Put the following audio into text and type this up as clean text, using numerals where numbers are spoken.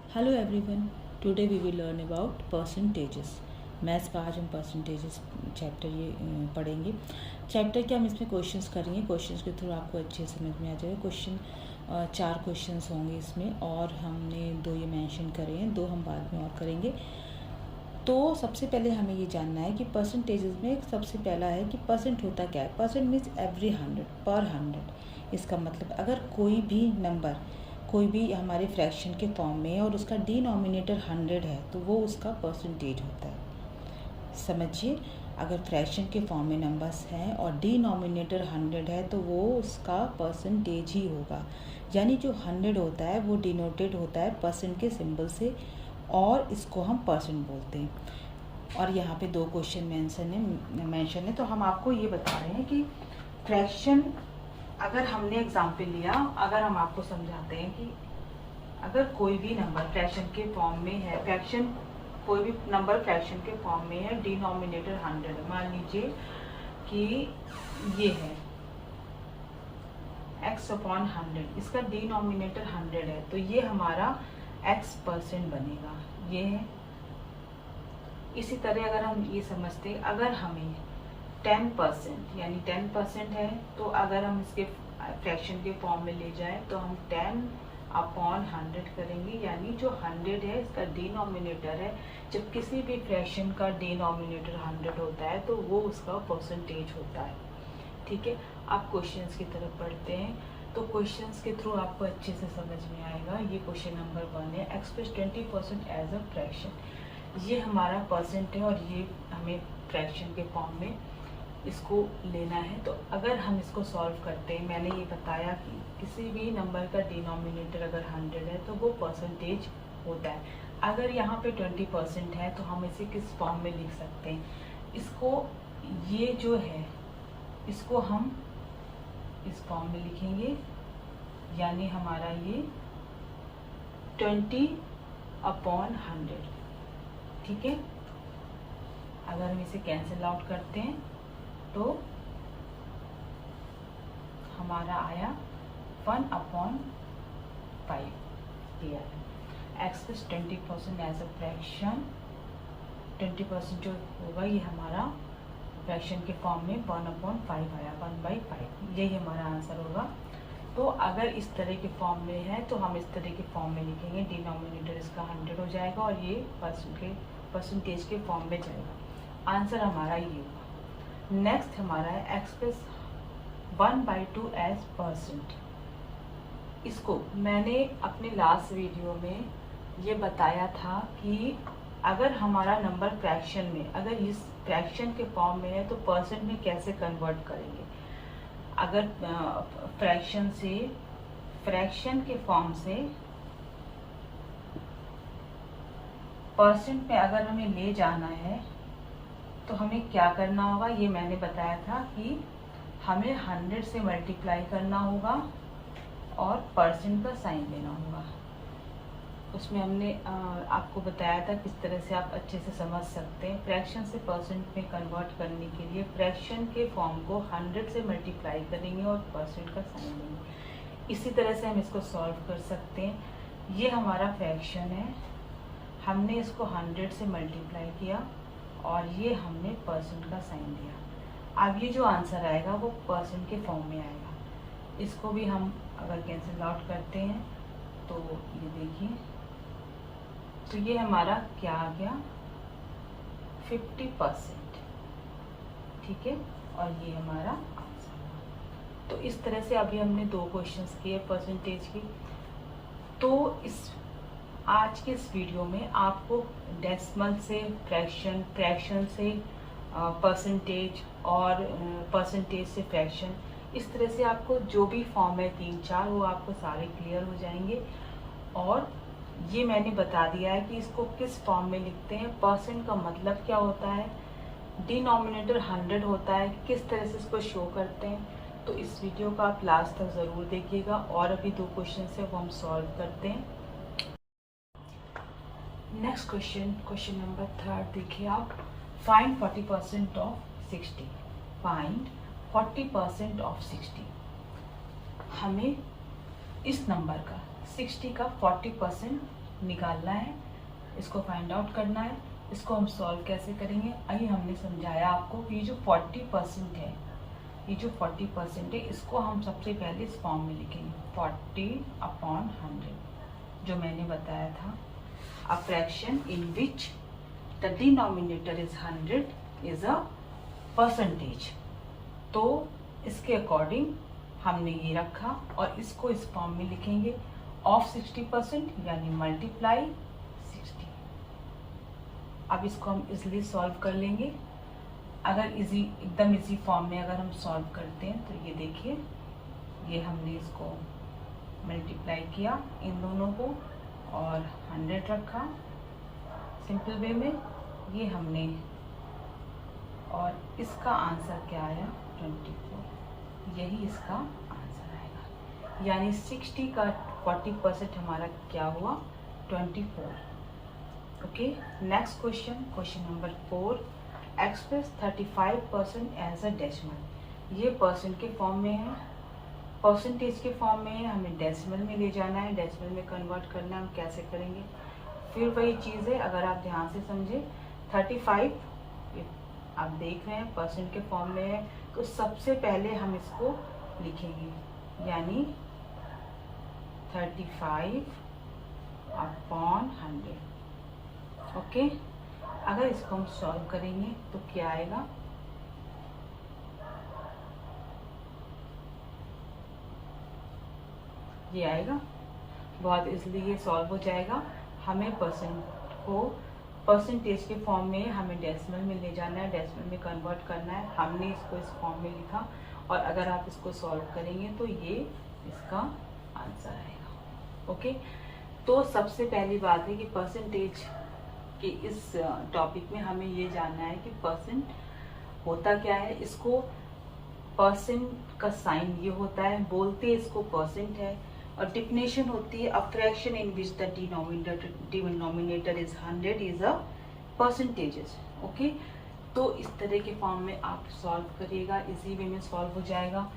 Hello everyone, today we will learn about percentages. Maths का आज हम परसेंटेजेस चैप्टर पढ़ेंगे। चैप्टर के हम इसमें क्वेश्चंस करेंगे। क्वेश्चंस के थ्रू आपको अच्छे समझ में आ जाएगा। 4 क्वेश्चंस होंगे इसमें, और हमने 2 ये मेंशन करे हैं, 2 हम बाद में और करेंगे। तो सबसे पहले हमें ये जानना है कि परसेंटेजेस में सबसे पहला है कि परसेंट होता क्या है। परसेंट मीन्स एवरी 100, पर 100। इसका मतलब अगर कोई भी नंबर कोई भी हमारे फ्रैक्शन के फॉर्म में है और उसका डिनोमिनेटर 100 है तो वो उसका परसेंटेज होता है। समझिए, अगर फ्रैक्शन के फॉर्म में नंबर्स हैं और डिनोमिनेटर 100 है तो वो उसका परसेंटेज ही होगा। यानी जो 100 होता है वो डिनोटेड होता है परसेंट के सिंबल से, और इसको हम परसेंट बोलते हैं। और यहाँ पे 2 क्वेश्चन मेंशन है। तो हम आपको ये बता रहे हैं कि फ्रैक्शन, अगर हमने एग्जाम्पल लिया, अगर हम आपको समझाते हैं कि अगर कोई भी नंबर फ्रैक्शन के फॉर्म में है, कोई भी नंबर फ्रैक्शन के फॉर्म में है, डिनोमिनेटर 100 है। मान लीजिए कि ये है x/100, इसका डिनोमिनेटर 100 है, तो ये हमारा x% बनेगा, ये है। इसी तरह अगर हम ये समझते, अगर हमें 10% यानी 10% है, तो अगर हम इसके फ्रैक्शन के फॉर्म में ले जाएं तो हम 10/100 करेंगे, यानी जो 100 है इसका डिनोमिनेटर है। जब किसी भी फ्रैक्शन का डिनोमिनेटर 100 होता है तो वो उसका परसेंटेज होता है। ठीक है, आप क्वेश्चंस की तरफ पढ़ते हैं तो क्वेश्चंस के थ्रू आपको अच्छे से समझ में आएगा। ये क्वेश्चन नंबर 1 है, एक्सप्रेस 20% एज अ फ्रैक्शन। ये हमारा परसेंट है और ये हमें फ्रैक्शन के फॉर्म में इसको लेना है। तो अगर हम इसको सॉल्व करते हैं, मैंने ये बताया कि किसी भी नंबर का डिनोमिनेटर अगर 100 है तो वो परसेंटेज होता है। अगर यहाँ पे 20% है तो हम इसे किस फॉर्म में लिख सकते हैं, इसको, ये जो है इसको हम इस फॉर्म में लिखेंगे, यानी हमारा ये 20/100। ठीक है, अगर हम इसे कैंसिल आउट करते हैं तो हमारा आया 1/5 दिया है। एक्सप्रेस 20% एज अ फ्रैक्शन, 20% जो होगा ये हमारा फ्रैक्शन के फॉर्म में 1/5 आया, 1/5, यही हमारा आंसर होगा। तो अगर इस तरह के फॉर्म में है तो हम इस तरह के फॉर्म में लिखेंगे, डिनोमिनेटर इसका 100 हो जाएगा और ये परसेंटेज के फॉर्म में जाएगा। आंसर हमारा ये होगा। नेक्स्ट हमारा है एक्सप्रेस 1/2 एज परसेंट। इसको मैंने अपने लास्ट वीडियो में ये बताया था कि अगर हमारा नंबर फ्रैक्शन में, अगर इस फ्रैक्शन के फॉर्म में है तो परसेंट में कैसे कन्वर्ट करेंगे। अगर फ्रैक्शन के फॉर्म से परसेंट में अगर हमें ले जाना है तो हमें क्या करना होगा, ये मैंने बताया था कि हमें 100 से मल्टीप्लाई करना होगा और परसेंट का साइन देना होगा। उसमें हमने आपको बताया था किस तरह से आप अच्छे से समझ सकते हैं। फ्रैक्शन से परसेंट में कन्वर्ट करने के लिए फ्रैक्शन के फॉर्म को 100 से मल्टीप्लाई करेंगे और परसेंट का साइन देंगे। इसी तरह से हम इसको सॉल्व कर सकते हैं। ये हमारा फ्रैक्शन है, हमने इसको 100 से मल्टीप्लाई किया और ये हमने परसेंट का साइन दिया। अब ये जो आंसर आएगा वो परसेंट के फॉर्म में आएगा। इसको भी हम अगर कैंसिल आउट करते हैं तो ये देखिए, तो ये हमारा क्या आ गया, 50%। ठीक है, और ये हमारा आंसर। तो इस तरह से अभी हमने 2 क्वेश्चंस किए परसेंटेज की। तो आज के इस वीडियो में आपको डेसिमल से फ्रैक्शन, फ्रैक्शन से परसेंटेज और परसेंटेज से फ्रैक्शन, इस तरह से आपको जो भी फॉर्म है 3-4 वो आपको सारे क्लियर हो जाएंगे। और ये मैंने बता दिया है कि इसको किस फॉर्म में लिखते हैं, परसेंट का मतलब क्या होता है, डिनोमिनेटर 100 होता है, किस तरह से इसको शो करते हैं। तो इस वीडियो को आप लास्ट तक ज़रूर देखिएगा। और अभी 2 क्वेश्चन है वो हम सॉल्व करते हैं। नेक्स्ट क्वेश्चन नंबर 3 देखिए आप। Find 40% of 60। Find 40% of 60। हमें इस नंबर का 60 का 40% निकालना है, इसको फाइंड आउट करना है। इसको हम सॉल्व कैसे करेंगे, अभी हमने समझाया आपको। ये जो 40% है, ये जो 40% है, इसको हम सबसे पहले इस फॉर्म में लिखेंगे 40/100, जो मैंने बताया था। A fraction in which the denominator is 100 is a percentage. तो इसके अकॉर्डिंग हमने ये रखा और इसको इस फॉर्म में लिखेंगे ऑफ 60%, यानी मल्टीप्लाई 60। अब इसको हम इजीली सॉल्व कर लेंगे। अगर इजी, एकदम इजी फॉर्म में अगर हम सॉल्व करते हैं तो ये देखिए, ये हमने इसको मल्टीप्लाई किया इन दोनों को और 100 रखा सिंपल वे में, ये हमने, और इसका आंसर क्या आया 24। यही इसका आंसर आएगा, यानी 60 का 40% हमारा क्या हुआ 24। Okay, next question, question number 4। Express 35% as a decimal. ये परसेंट के फॉर्म में है, परसेंटेज के फॉर्म में है, हमें डेसिमल में ले जाना है, डेसिमल में कन्वर्ट करना है। हम कैसे करेंगे, फिर वही चीज़ है, अगर आप ध्यान से समझे। 35 आप देख रहे हैं परसेंट के फॉर्म में है, तो सबसे पहले हम इसको लिखेंगे, यानी 35/100। ओके, अगर इसको हम सॉल्व करेंगे तो क्या आएगा, ये आएगा। बहुत इसलिए ये सॉल्व हो जाएगा। हमें परसेंट को परसेंटेज के फॉर्म में हमें डेसिमल में ले जाना है, डेसिमल में कन्वर्ट करना है। हमने इसको इस फॉर्म में लिखा और अगर आप इसको सॉल्व करेंगे तो ये इसका आंसर आएगा। ओके, तो सबसे पहली बात है कि परसेंटेज के इस टॉपिक में हमें ये जानना है कि परसेंट होता क्या है। इसको परसेंट का साइन ये होता है, बोलते इसको परसेंट है, और डिफिनेशन होती है a fraction in which the denominator is 100 is a percentages. Okay, तो इस तरह के फॉर्म में आप सॉल्व करिएगा, इजी वे में सॉल्व हो जाएगा।